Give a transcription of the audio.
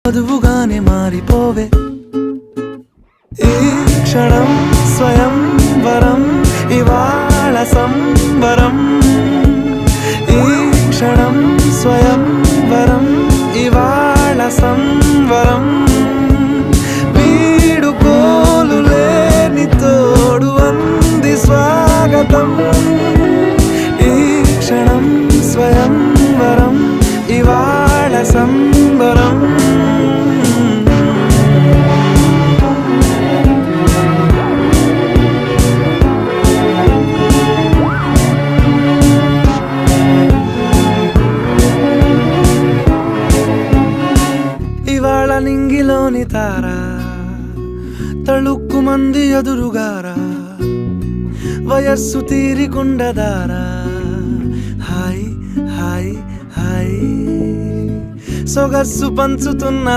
వధువుగానే మారిపోవే ఈ క్షణం స్వయం వరం ఇవాళ సంబరం ఈ క్షణం స్వయం వరం ఇవాళ సంవరం వీడుకోలు లేని తోడు అంది స్వాగతం ఈ క్షణం స్వయం వరం ఇవాళ సంబరం ఇవాళ నింగిలోని తారా తళుక్కు మంది ఎదురుగారా వయస్సు తీరికుండదారా హాయ్ హాయ్ హాయ్ సొగస్సు పంచుతున్న